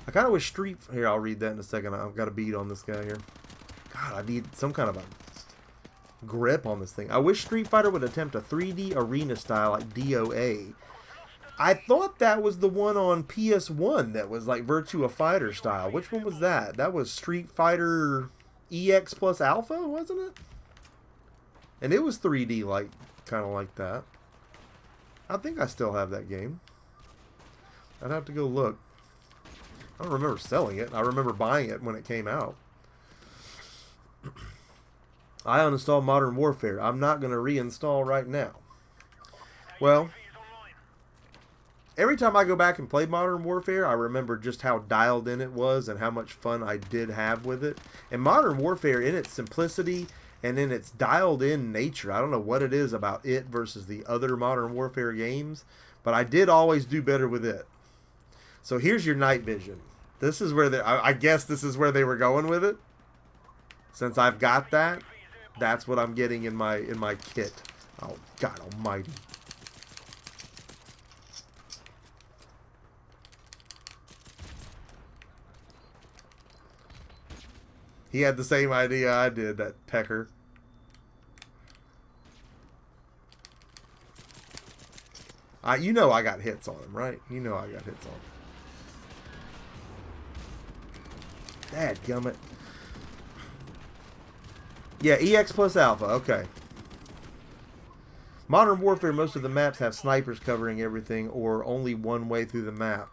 [SPEAKER 1] I kind of wish Street... Here, I'll read that in a second. I've got a beat on this guy here. God, I need some kind of a grip on this thing. I wish Street Fighter would attempt a 3D arena style like DOA. I thought that was the one on PS1 that was like Virtua Fighter style. Which one was that? That was Street Fighter EX plus Alpha, wasn't it? And it was 3D, like, kind of like that. I think I still have that game. I'd have to go look. I don't remember selling it. I remember buying it when it came out. I uninstalled Modern Warfare. I'm not going to reinstall right now. Well, every time I go back and play Modern Warfare, I remember just how dialed in it was and how much fun I did have with it. And Modern Warfare, in its simplicity and in its dialed in nature, I don't know what it is about it versus the other Modern Warfare games, but I did always do better with it. So here's your night vision. This is where I guess this is where they were going with it. Since I've got that, that's what I'm getting in my kit. Oh, God almighty. He had the same idea I did, that pecker. You know I got hits on him, right? You know I got hits on him. Dadgummit. Yeah, EX plus Alpha. Okay. Modern Warfare, most of the maps have snipers covering everything or only one way through the map.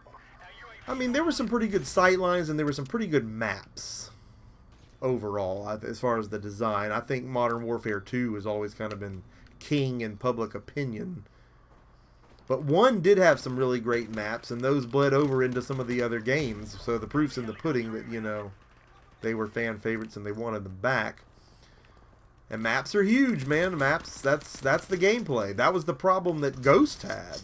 [SPEAKER 1] I mean, there were some pretty good sight lines and there were some pretty good maps overall as far as the design. I think Modern Warfare 2 has always kind of been king in public opinion. But 1 did have some really great maps, and those bled over into some of the other games. So the proof's in the pudding that, you know, they were fan favorites and they wanted them back. And maps are huge, man. Maps, that's the gameplay. That was the problem that Ghost had.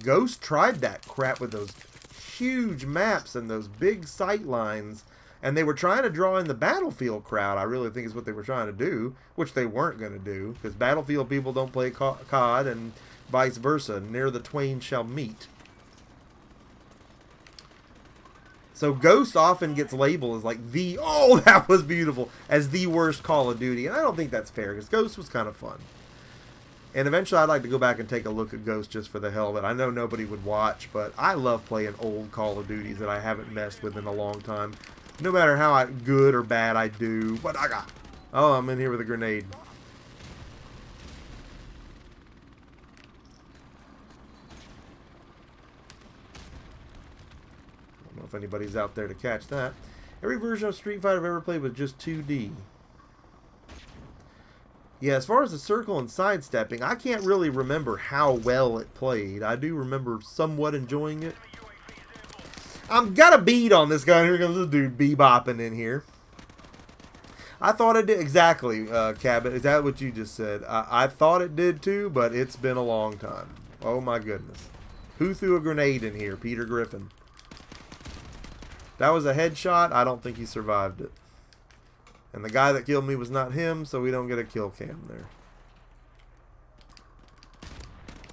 [SPEAKER 1] Ghost tried that crap with those huge maps and those big sight lines, and they were trying to draw in the Battlefield crowd. I really think is what they were trying to do, which they weren't going to do, because Battlefield people don't play COD, and vice versa. Ne'er the twain shall meet. So Ghost often gets labeled as like the, oh, that was beautiful, as the worst Call of Duty, and I don't think that's fair, because Ghost was kind of fun. And eventually I'd like to go back and take a look at Ghost just for the hell of it. I know nobody would watch, but I love playing old Call of Duties that I haven't messed with in a long time. No matter how good or bad I do. But I got... Oh, I'm in here with a grenade. I don't know if anybody's out there to catch that. Every version of Street Fighter I've ever played was just 2D. Yeah, as far as the circle and sidestepping, I can't really remember how well it played. I do remember somewhat enjoying it. I'm got a bead on this guy. Here comes this dude bebopping in here. I thought it did. Exactly, Cabot. Is that what you just said? I thought it did too, but it's been a long time. Oh my goodness. Who threw a grenade in here? Peter Griffin. That was a headshot. I don't think he survived it. And the guy that killed me was not him, so we don't get a kill cam there.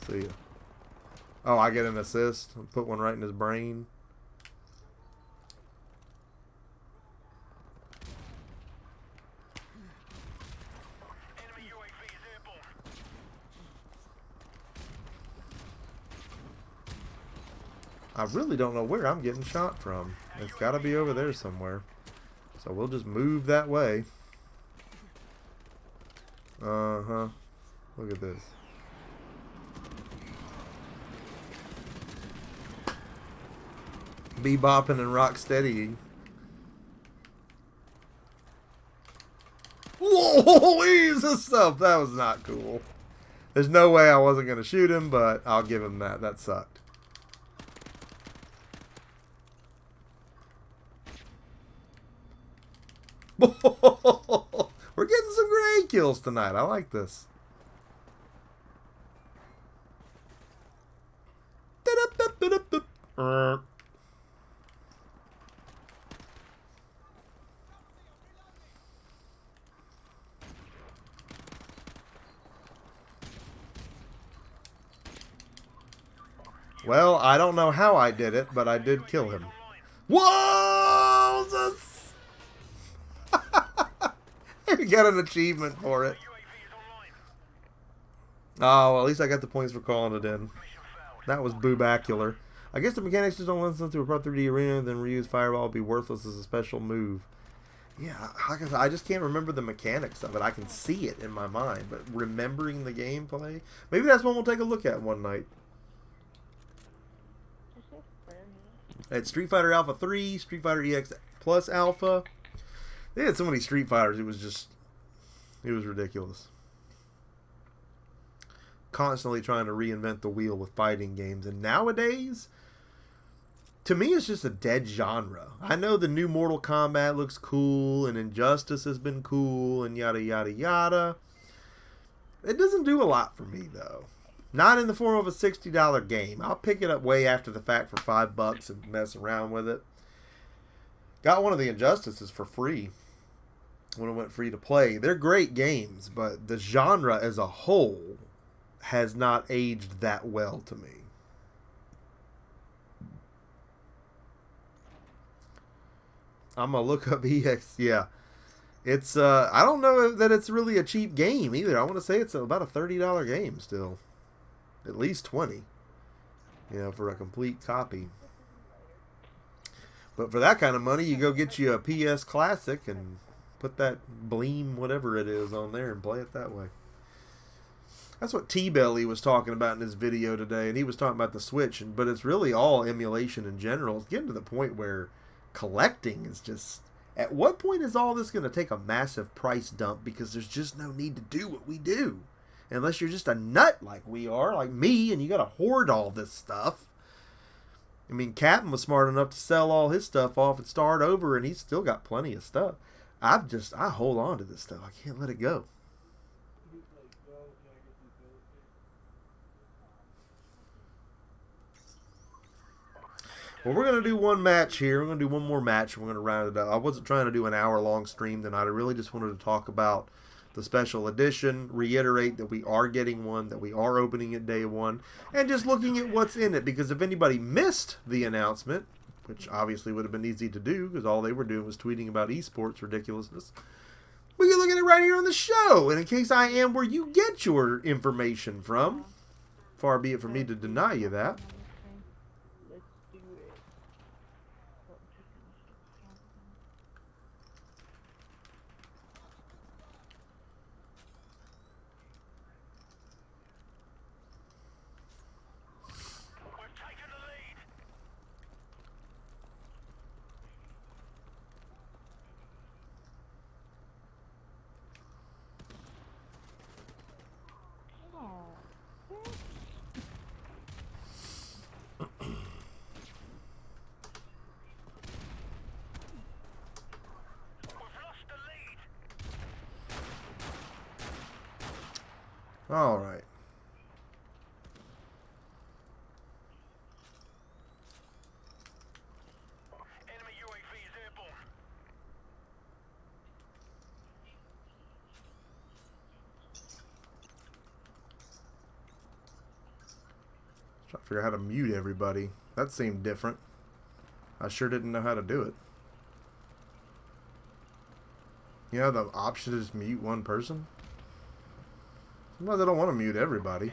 [SPEAKER 1] See ya. Oh, I get an assist. Put one right in his brain. I really don't know where I'm getting shot from. It's got to be over there somewhere. So we'll just move that way. Uh-huh. Look at this. Bebopping and rock steadying. Whoa, Jesus stuff. That was not cool. There's no way I wasn't going to shoot him, but I'll give him that. That sucked. We're getting some grenade kills tonight. I like this. Well, I don't know how I did it, but I did kill him. Whoa! We got an achievement for it. Oh, well, at least I got the points for calling it in. That was boobacular. I guess the mechanics just don't listen to a Pro 3D arena, then reuse Fireball would be worthless as a special move. Yeah, like I said, I just can't remember the mechanics of it. I can see it in my mind, but remembering the gameplay, maybe that's one we'll take a look at one night. It's Street Fighter Alpha 3, Street Fighter EX Plus Alpha. They had so many Street Fighters, it was ridiculous. Constantly trying to reinvent the wheel with fighting games. And nowadays, to me, it's just a dead genre. I know the new Mortal Kombat looks cool, and Injustice has been cool, and yada, yada, yada. It doesn't do a lot for me, though. Not in the form of a $60 game. I'll pick it up way after the fact for $5 and mess around with it. Got one of the Injustices for free when it went free to play. They're great games, but the genre as a whole has not aged that well to me. I'm gonna look up EX. Yeah, it's I don't know that it's really a cheap game either. I want to say it's about a $30 game still, at least 20. You know, for a complete copy. But for that kind of money, you go get you a PS Classic and put that Bleem, whatever it is, on there and play it that way. That's what T-Belly was talking about in his video today, and he was talking about the Switch, but it's really all emulation in general. It's getting to the point where collecting is just... At what point is all this going to take a massive price dump because there's just no need to do what we do? Unless you're just a nut like we are, like me, and you got to hoard all this stuff. I mean, Captain was smart enough to sell all his stuff off and start over, and he's still got plenty of stuff. I hold on to this stuff. I can't let it go. Well, we're going to do one match here. We're going to do one more match, and we're going to round it up. I wasn't trying to do an hour-long stream tonight. I really just wanted to talk about the special edition, reiterate that we are getting one, that we are opening it day one, and just looking at what's in it. Because if anybody missed the announcement, which obviously would have been easy to do because all they were doing was tweeting about esports ridiculousness, we can look at it right here on the show. And in case I am where you get your information from, far be it from me to deny you that. All right.
[SPEAKER 2] Enemy UAV is airborne.
[SPEAKER 1] Trying to figure out how to mute everybody. That seemed different. I sure didn't know how to do it. You know, the option to just mute one person? Sometimes I don't want to mute everybody.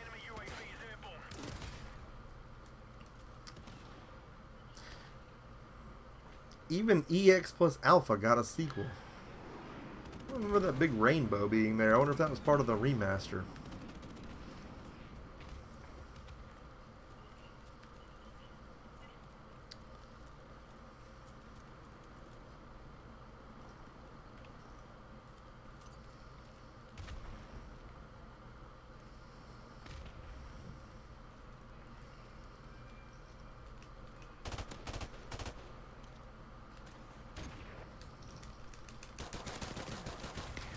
[SPEAKER 1] Even EX plus Alpha got a sequel. I don't remember that big rainbow being there. I wonder if that was part of the remaster.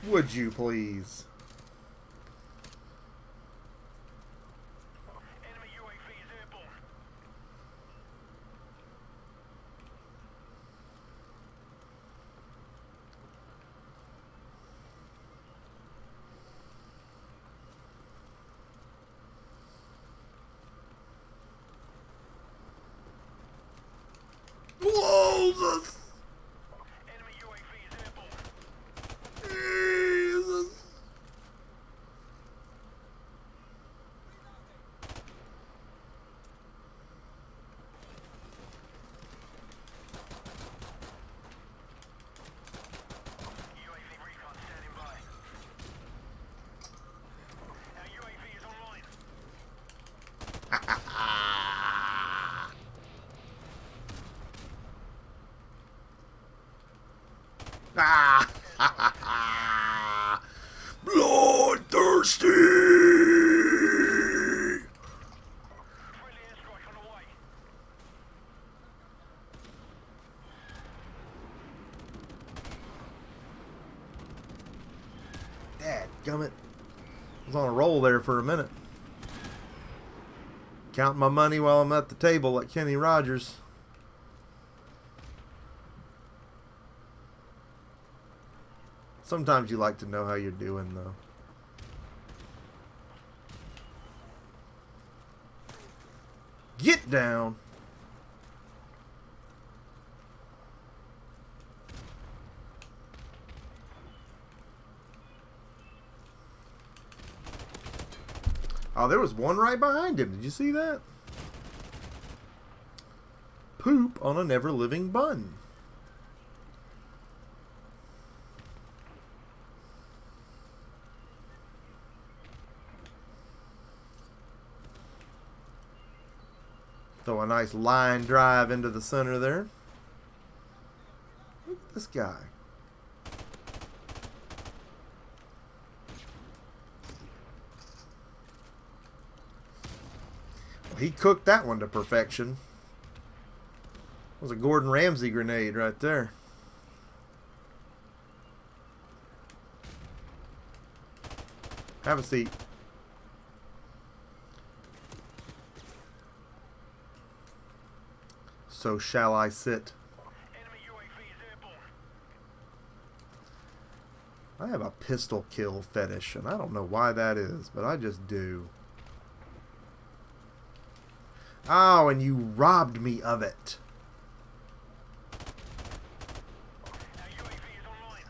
[SPEAKER 1] Would you please?
[SPEAKER 2] Enemy UAV is airborne.
[SPEAKER 1] Jesus!
[SPEAKER 2] Enemy UAV is airborne.
[SPEAKER 1] Jesus!
[SPEAKER 2] UAV recon standing by. Our UAV is online.
[SPEAKER 1] Bloodthirsty!
[SPEAKER 2] Friendly airstrike on the way.
[SPEAKER 1] Dadgummit. I was on a roll there for a minute. Counting my money while I'm at the table like Kenny Rogers. Sometimes you like to know how you're doing, though. Get down. Oh, there was one right behind him. Did you see that? Poop on a never-living bun. Throw a nice line drive into the center there. Look at this guy. Well, he cooked that one to perfection. That was a Gordon Ramsay grenade right there. Have a seat. So shall I sit?
[SPEAKER 2] Enemy UAV is airborne.
[SPEAKER 1] I have a pistol kill fetish, and I don't know why that is, but I just do. Oh, and you robbed me of it.
[SPEAKER 2] Our UAV is online.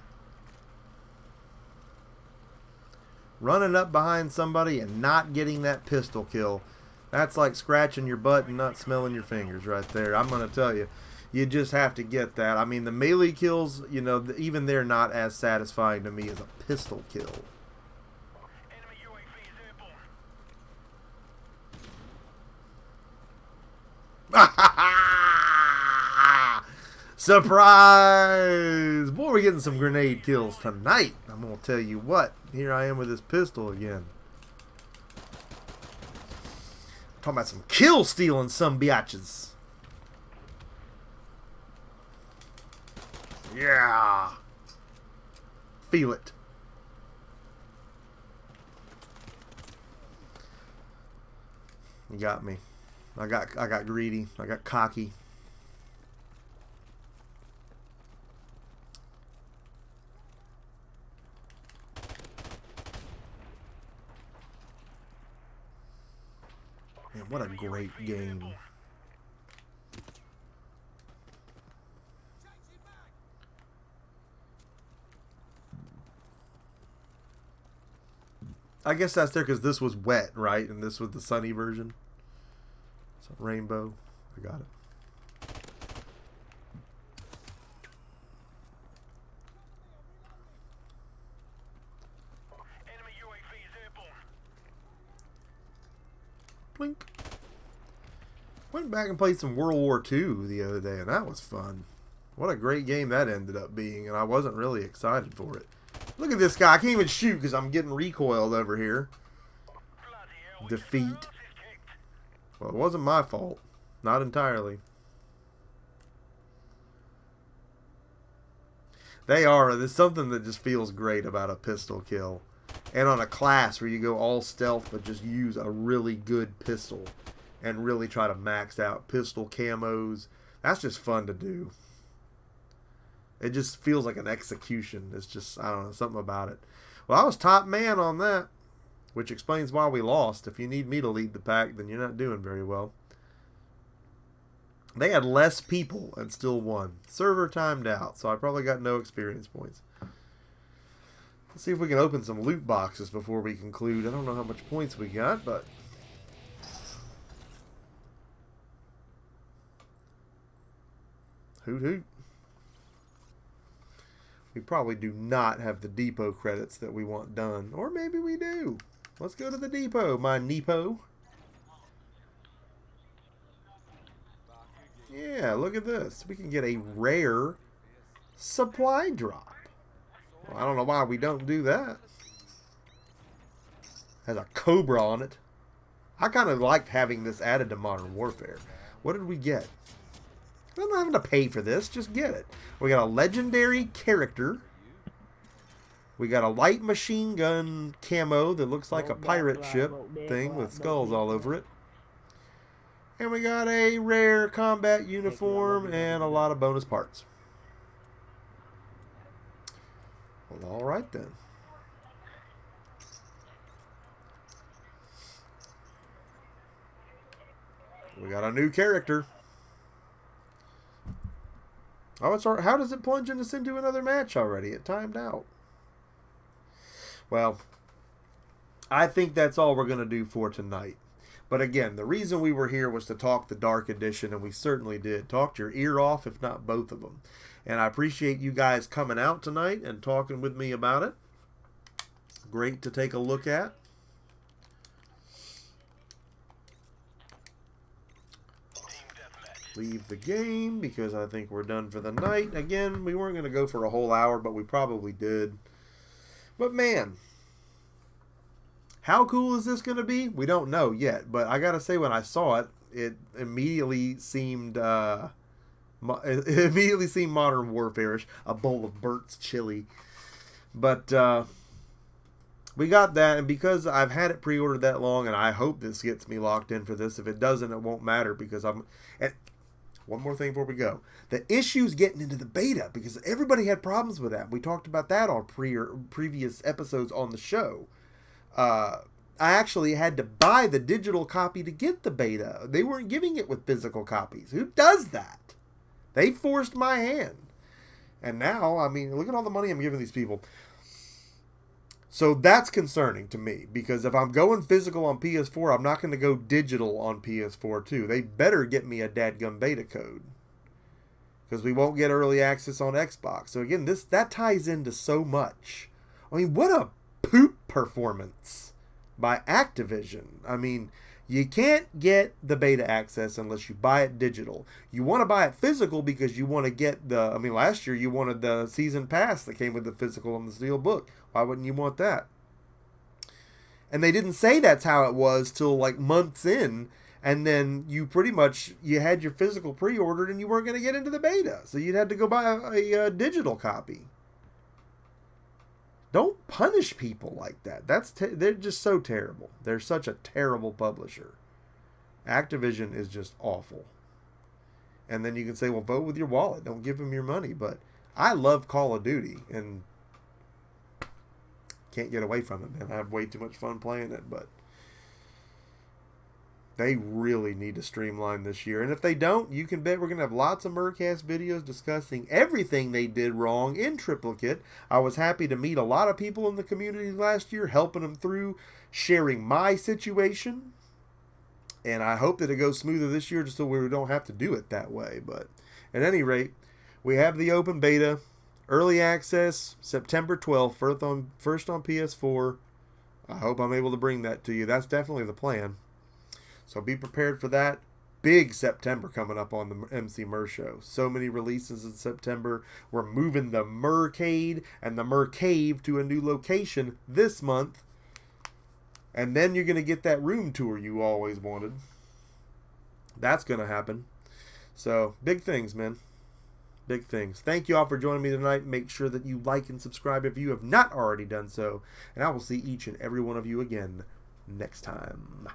[SPEAKER 1] Running up behind somebody and not getting that pistol kill. That's like scratching your butt and not smelling your fingers right there. I'm going to tell you. You just have to get that. I mean, the melee kills, you know, even they're not as satisfying to me as a pistol kill.
[SPEAKER 2] Enemy UAV is airborne.
[SPEAKER 1] Surprise! Boy, we're getting some grenade kills tonight. I'm going to tell you what. Here I am with this pistol again. Talking about some kill stealing, some biatches. Yeah. Feel it. You got me. I got greedy. I got cocky. Man, what a great game. I guess that's there because this was wet, right? And this was the sunny version. So rainbow. I got it.
[SPEAKER 2] Enemy UAV is airborne.
[SPEAKER 1] Blink. Went back and played some World War II the other day, and that was fun. What a great game that ended up being, and I wasn't really excited for it. Look at this guy. I can't even shoot because I'm getting recoiled over here.
[SPEAKER 2] Bloody hell.
[SPEAKER 1] Defeat.
[SPEAKER 2] His ass is kicked.
[SPEAKER 1] Well, it wasn't my fault. Not entirely. They are. There's something that just feels great about a pistol kill. And on a class where you go all stealth but just use a really good pistol. And really try to max out pistol camos. That's just fun to do. It just feels like an execution. It's just, I don't know, something about it. Well, I was top man on that. Which explains why we lost. If you need me to lead the pack, then you're not doing very well. They had less people and still won. Server timed out, so I probably got no experience points. Let's see if we can open some loot boxes before we conclude. I don't know how much points we got, but... Hoot hoot. We probably do not have the depot credits that we want done. Or maybe we do. Let's go to the depot, my Nepo. Yeah, look at this. We can get a rare supply drop. Well, I don't know why we don't do that. Has a cobra on it. I kind of liked having this added to Modern Warfare. What did we get? I'm not having to pay for this. Just get it. We got a legendary character. We got a light machine gun camo that looks like a pirate ship thing with skulls all over it. And we got a rare combat uniform and a lot of bonus parts. Well, all right then. We got a new character. Oh, it's all right. How does it plunge us into another match already? It timed out. Well, I think that's all we're going to do for tonight. But again, the reason we were here was to talk the Dark Edition, and we certainly did. Talked your ear off, if not both of them. And I appreciate you guys coming out tonight and talking with me about it. Great to take a look at. Leave the game because I think we're done for the night. Again, we weren't going to go for a whole hour, but we probably did. But man, how cool is this going to be? We don't know yet, but I got to say when I saw it, it immediately seemed Modern Warfare-ish. A bowl of Burt's chili. But we got that, and because I've had it pre-ordered that long, and I hope this gets me locked in for this. If it doesn't, it won't matter because I'm... And one more thing before we go. The issues getting into the beta, because everybody had problems with that. We talked about that on previous episodes on the show. I actually had to buy the digital copy to get the beta. They weren't giving it with physical copies. Who does that? They forced my hand. And now, I mean, look at all the money I'm giving these people. So that's concerning to me, because if I'm going physical on PS4, I'm not going to go digital on PS4 too. They better get me a dadgum beta code, because we won't get early access on Xbox. So again, that ties into so much. I mean, what a poop performance by Activision. I mean, you can't get the beta access unless you buy it digital. You want to buy it physical because you want to get the... I mean, last year you wanted the season pass that came with the physical and the steel book. Why wouldn't you want that? And they didn't say that's how it was till like months in. And then you pretty much... You had your physical pre-ordered and you weren't going to get into the beta. So you'd have to go buy a digital copy. Don't punish people like that. They're just so terrible. They're such a terrible publisher. Activision is just awful. And then you can say, well, vote with your wallet. Don't give them your money. But I love Call of Duty and can't get away from it, man. I have way too much fun playing it, but they really need to streamline this year. And if they don't, you can bet we're going to have lots of Murcast videos discussing everything they did wrong in triplicate. I was happy to meet a lot of people in the community last year, helping them through, sharing my situation. And I hope that it goes smoother this year just so we don't have to do it that way. But at any rate, we have the open beta, early access, September 12th, first on PS4. I hope I'm able to bring that to you. That's definitely the plan. So be prepared for that. Big September coming up on the Emceemur show. So many releases in September. We're moving the Murcade and the Murcave to a new location this month. And then you're going to get that room tour you always wanted. That's going to happen. So big things, man. Big things. Thank you all for joining me tonight. Make sure that you like and subscribe if you have not already done so. And I will see each and every one of you again next time.